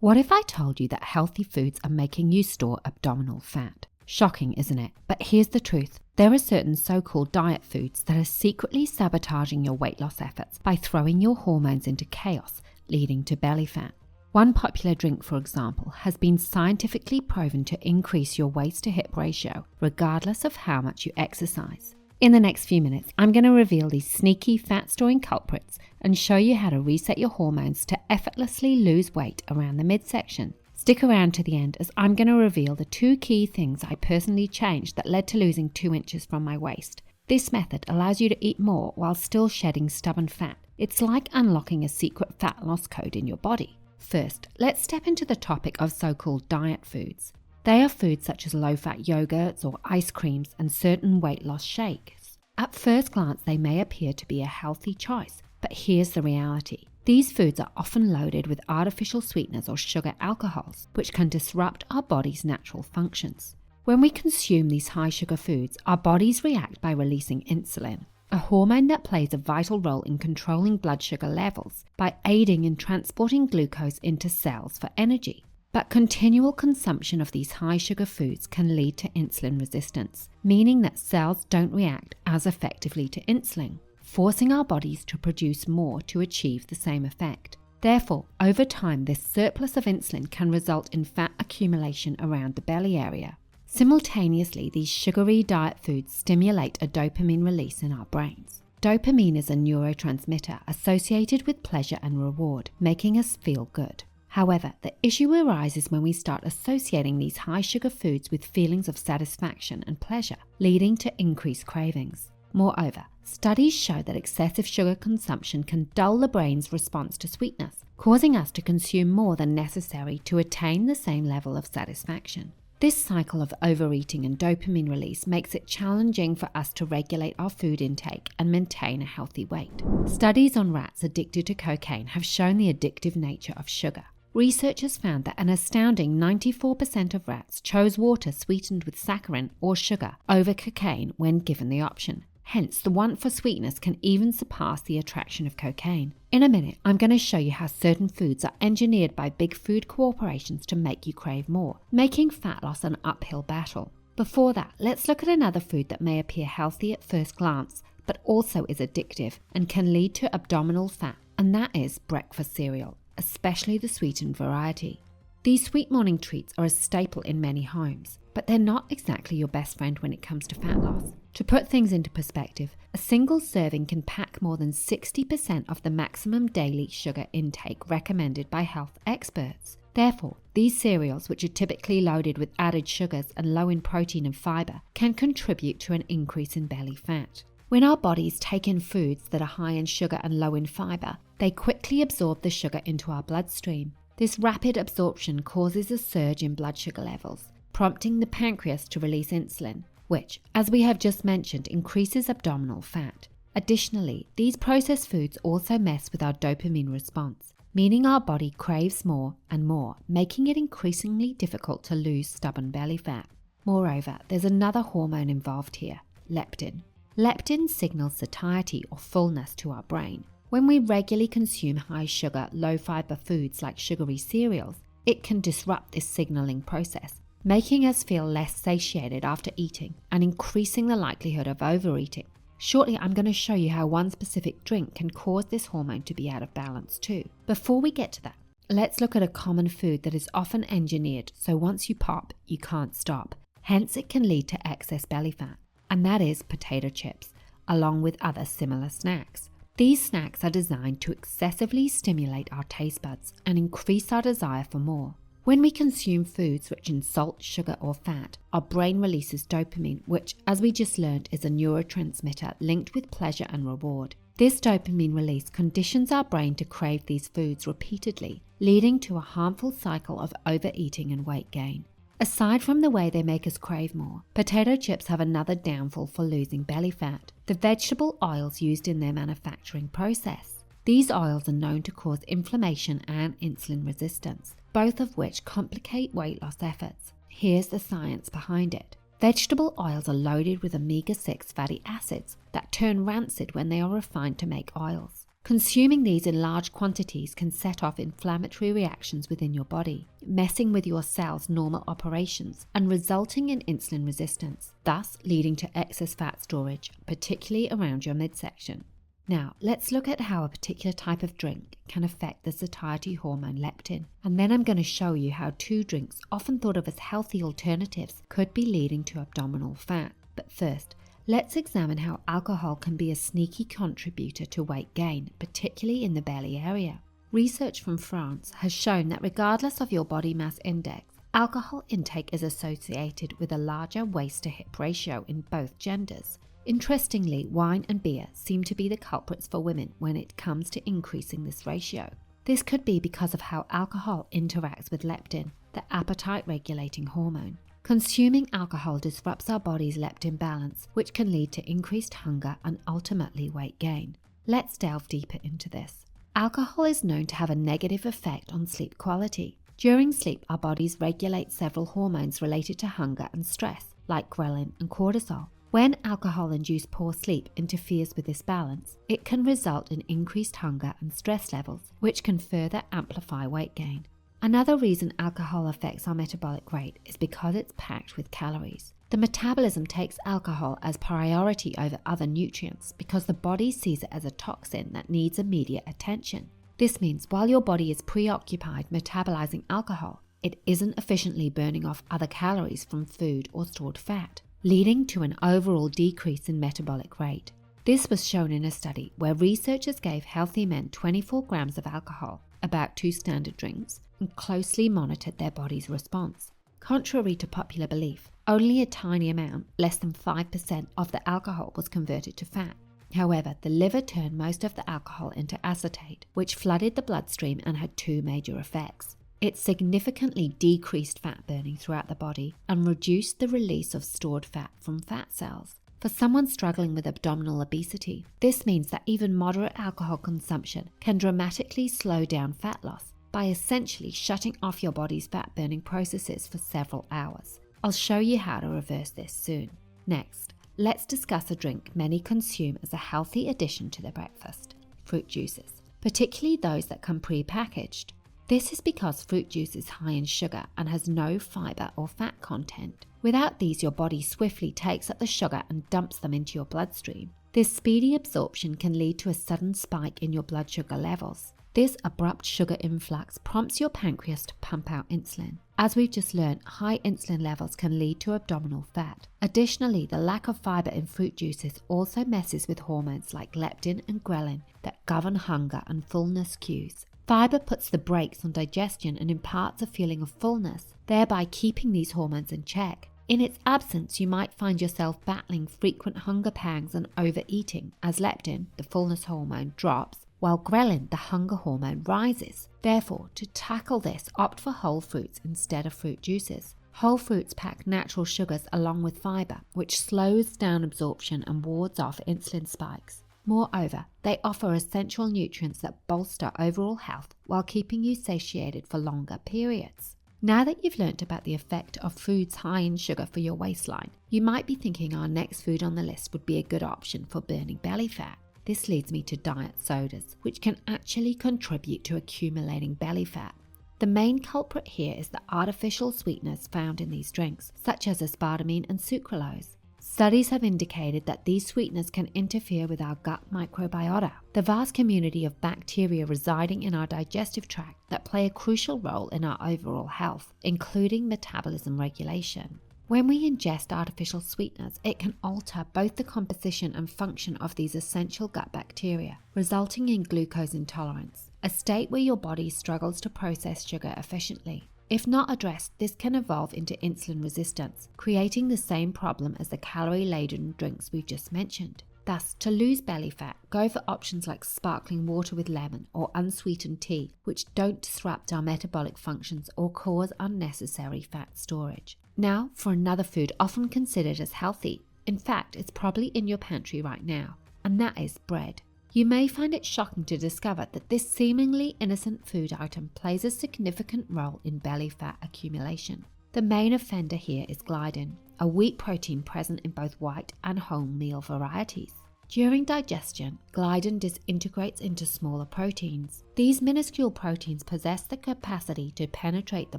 What if I told you that healthy foods are making you store abdominal fat? Shocking, isn't it? But here's the truth. There are certain so-called diet foods that are secretly sabotaging your weight loss efforts by throwing your hormones into chaos, leading to belly fat. One popular drink, for example, has been scientifically proven to increase your waist to hip ratio, regardless of how much you exercise. In the next few minutes, I'm going to reveal these sneaky fat-storing culprits and show you how to reset your hormones to effortlessly lose weight around the midsection. Stick around to the end as I'm going to reveal the 2 key things I personally changed that led to losing 2 inches from my waist. This method allows you to eat more while still shedding stubborn fat. It's like unlocking a secret fat loss code in your body. First, let's step into the topic of so-called diet foods. They are foods such as low-fat yogurts or ice creams and certain weight loss shakes. At first glance, they may appear to be a healthy choice, but here's the reality. These foods are often loaded with artificial sweeteners or sugar alcohols, which can disrupt our body's natural functions. When we consume these high-sugar foods, our bodies react by releasing insulin, a hormone that plays a vital role in controlling blood sugar levels by aiding in transporting glucose into cells for energy. But continual consumption of these high-sugar foods can lead to insulin resistance, meaning that cells don't react as effectively to insulin, forcing our bodies to produce more to achieve the same effect. Therefore, over time, this surplus of insulin can result in fat accumulation around the belly area. Simultaneously, these sugary diet foods stimulate a dopamine release in our brains. Dopamine is a neurotransmitter associated with pleasure and reward, making us feel good. However, the issue arises when we start associating these high-sugar foods with feelings of satisfaction and pleasure, leading to increased cravings. Moreover, studies show that excessive sugar consumption can dull the brain's response to sweetness, causing us to consume more than necessary to attain the same level of satisfaction. This cycle of overeating and dopamine release makes it challenging for us to regulate our food intake and maintain a healthy weight. Studies on rats addicted to cocaine have shown the addictive nature of sugar. Researchers found that an astounding 94% of rats chose water sweetened with saccharin or sugar over cocaine when given the option. Hence, the want for sweetness can even surpass the attraction of cocaine. In a minute, I'm going to show you how certain foods are engineered by big food corporations to make you crave more, making fat loss an uphill battle. Before that, let's look at another food that may appear healthy at first glance, but also is addictive and can lead to abdominal fat, and that is breakfast cereal, especially the sweetened variety. These sweet morning treats are a staple in many homes, but they're not exactly your best friend when it comes to fat loss. To put things into perspective, a single serving can pack more than 60% of the maximum daily sugar intake recommended by health experts. Therefore, these cereals, which are typically loaded with added sugars and low in protein and fiber, can contribute to an increase in belly fat. When our bodies take in foods that are high in sugar and low in fiber, they quickly absorb the sugar into our bloodstream. This rapid absorption causes a surge in blood sugar levels, prompting the pancreas to release insulin, which, as we have just mentioned, increases abdominal fat. Additionally, these processed foods also mess with our dopamine response, meaning our body craves more and more, making it increasingly difficult to lose stubborn belly fat. Moreover, there's another hormone involved here, leptin. Leptin signals satiety or fullness to our brain. When we regularly consume high-sugar, low-fiber foods like sugary cereals, it can disrupt this signaling process, making us feel less satiated after eating and increasing the likelihood of overeating. Shortly, I'm going to show you how one specific drink can cause this hormone to be out of balance too. Before we get to that, let's look at a common food that is often engineered so once you pop, you can't stop. Hence, it can lead to excess belly fat, and that is potato chips, along with other similar snacks. These snacks are designed to excessively stimulate our taste buds and increase our desire for more. When we consume foods rich in salt, sugar, or fat, our brain releases dopamine, which, as we just learned, is a neurotransmitter linked with pleasure and reward. This dopamine release conditions our brain to crave these foods repeatedly, leading to a harmful cycle of overeating and weight gain. Aside from the way they make us crave more, potato chips have another downfall for losing belly fat: the vegetable oils used in their manufacturing process. These oils are known to cause inflammation and insulin resistance, both of which complicate weight loss efforts. Here's the science behind it. Vegetable oils are loaded with omega-6 fatty acids that turn rancid when they are refined to make oils. Consuming these in large quantities can set off inflammatory reactions within your body, messing with your cells' normal operations and resulting in insulin resistance, thus leading to excess fat storage, particularly around your midsection. Now, let's look at how a particular type of drink can affect the satiety hormone leptin, and then I'm going to show you how two drinks often thought of as healthy alternatives could be leading to abdominal fat. But first, let's examine how alcohol can be a sneaky contributor to weight gain, particularly in the belly area. Research from France has shown that regardless of your body mass index, alcohol intake is associated with a larger waist-to-hip ratio in both genders. Interestingly, wine and beer seem to be the culprits for women when it comes to increasing this ratio. This could be because of how alcohol interacts with leptin, the appetite-regulating hormone. Consuming alcohol disrupts our body's leptin balance, which can lead to increased hunger and ultimately weight gain. Let's delve deeper into this. Alcohol is known to have a negative effect on sleep quality. During sleep, our bodies regulate several hormones related to hunger and stress, like ghrelin and cortisol. When alcohol-induced poor sleep interferes with this balance, it can result in increased hunger and stress levels, which can further amplify weight gain. Another reason alcohol affects our metabolic rate is because it's packed with calories. The metabolism takes alcohol as priority over other nutrients because the body sees it as a toxin that needs immediate attention. This means while your body is preoccupied metabolizing alcohol, it isn't efficiently burning off other calories from food or stored fat, leading to an overall decrease in metabolic rate. This was shown in a study where researchers gave healthy men 24 grams of alcohol, about 2 standard drinks, and closely monitored their body's response. Contrary to popular belief, only a tiny amount, less than 5% of the alcohol was converted to fat. However, the liver turned most of the alcohol into acetate, which flooded the bloodstream and had 2 major effects. It significantly decreased fat burning throughout the body and reduced the release of stored fat from fat cells. For someone struggling with abdominal obesity, this means that even moderate alcohol consumption can dramatically slow down fat loss by essentially shutting off your body's fat-burning processes for several hours. I'll show you how to reverse this soon. Next, let's discuss a drink many consume as a healthy addition to their breakfast: fruit juices, particularly those that come pre-packaged. This is because fruit juice is high in sugar and has no fiber or fat content. Without these, your body swiftly takes up the sugar and dumps them into your bloodstream. This speedy absorption can lead to a sudden spike in your blood sugar levels. This abrupt sugar influx prompts your pancreas to pump out insulin. As we've just learned, high insulin levels can lead to abdominal fat. Additionally, the lack of fiber in fruit juices also messes with hormones like leptin and ghrelin that govern hunger and fullness cues. Fiber puts the brakes on digestion and imparts a feeling of fullness, thereby keeping these hormones in check. In its absence, you might find yourself battling frequent hunger pangs and overeating as leptin, the fullness hormone, drops, while ghrelin, the hunger hormone, rises. Therefore, to tackle this, opt for whole fruits instead of fruit juices. Whole fruits pack natural sugars along with fiber, which slows down absorption and wards off insulin spikes. Moreover, they offer essential nutrients that bolster overall health while keeping you satiated for longer periods. Now that you've learnt about the effect of foods high in sugar for your waistline, you might be thinking our next food on the list would be a good option for burning belly fat. This leads me to diet sodas, which can actually contribute to accumulating belly fat. The main culprit here is the artificial sweeteners found in these drinks, such as aspartame and sucralose. Studies have indicated that these sweeteners can interfere with our gut microbiota, the vast community of bacteria residing in our digestive tract that play a crucial role in our overall health, including metabolism regulation. When we ingest artificial sweeteners, it can alter both the composition and function of these essential gut bacteria, resulting in glucose intolerance, a state where your body struggles to process sugar efficiently. If not addressed, this can evolve into insulin resistance, creating the same problem as the calorie-laden drinks we've just mentioned. Thus, to lose belly fat, go for options like sparkling water with lemon or unsweetened tea, which don't disrupt our metabolic functions or cause unnecessary fat storage. Now, for another food often considered as healthy. In fact, it's probably in your pantry right now, and that is bread. You may find it shocking to discover that this seemingly innocent food item plays a significant role in belly fat accumulation. The main offender here is gliadin, a wheat protein present in both white and wholemeal varieties. During digestion, gliadin disintegrates into smaller proteins. These minuscule proteins possess the capacity to penetrate the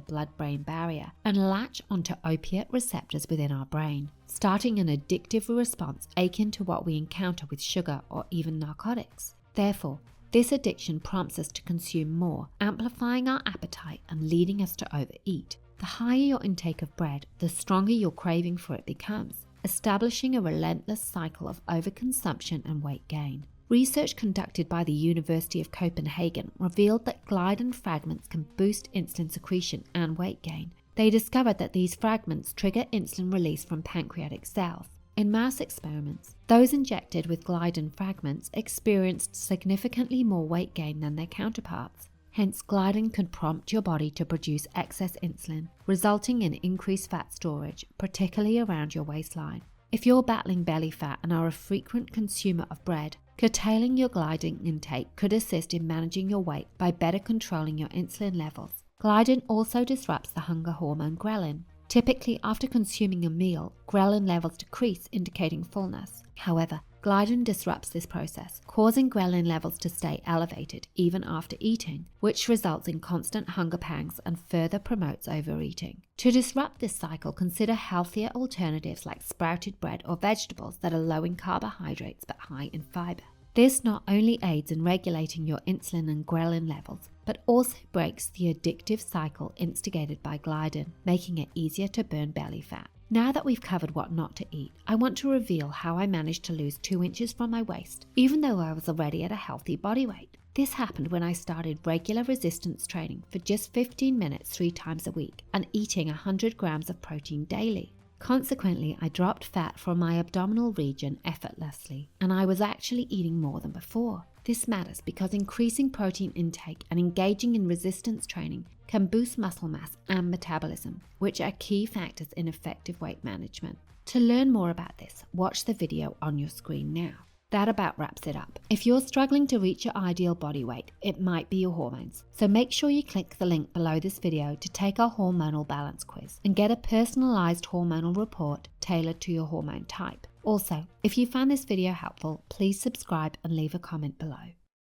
blood-brain barrier and latch onto opiate receptors within our brain, starting an addictive response akin to what we encounter with sugar or even narcotics. Therefore, this addiction prompts us to consume more, amplifying our appetite and leading us to overeat. The higher your intake of bread, the stronger your craving for it becomes, establishing a relentless cycle of overconsumption and weight gain. Research conducted by the University of Copenhagen revealed that gliadin fragments can boost insulin secretion and weight gain. They discovered that these fragments trigger insulin release from pancreatic cells. In mouse experiments, those injected with gliadin fragments experienced significantly more weight gain than their counterparts. Hence, gliadin could prompt your body to produce excess insulin, resulting in increased fat storage, particularly around your waistline. If you're battling belly fat and are a frequent consumer of bread, curtailing your gliadin intake could assist in managing your weight by better controlling your insulin levels. Gliadin also disrupts the hunger hormone ghrelin. Typically, after consuming a meal, ghrelin levels decrease, indicating fullness. However, gliadin disrupts this process, causing ghrelin levels to stay elevated even after eating, which results in constant hunger pangs and further promotes overeating. To disrupt this cycle, consider healthier alternatives like sprouted bread or vegetables that are low in carbohydrates but high in fiber. This not only aids in regulating your insulin and ghrelin levels, but also breaks the addictive cycle instigated by gliadin, making it easier to burn belly fat. Now that we've covered what not to eat, I want to reveal how I managed to lose 2 inches from my waist, even though I was already at a healthy body weight. This happened when I started regular resistance training for just 15 minutes 3 times a week and eating 100 grams of protein daily. Consequently, I dropped fat from my abdominal region effortlessly, and I was actually eating more than before. This matters because increasing protein intake and engaging in resistance training can boost muscle mass and metabolism, which are key factors in effective weight management. To learn more about this, watch the video on your screen now. That about wraps it up. If you're struggling to reach your ideal body weight, it might be your hormones. So make sure you click the link below this video to take our hormonal balance quiz and get a personalized hormonal report tailored to your hormone type. Also, if you found this video helpful, please subscribe and leave a comment below.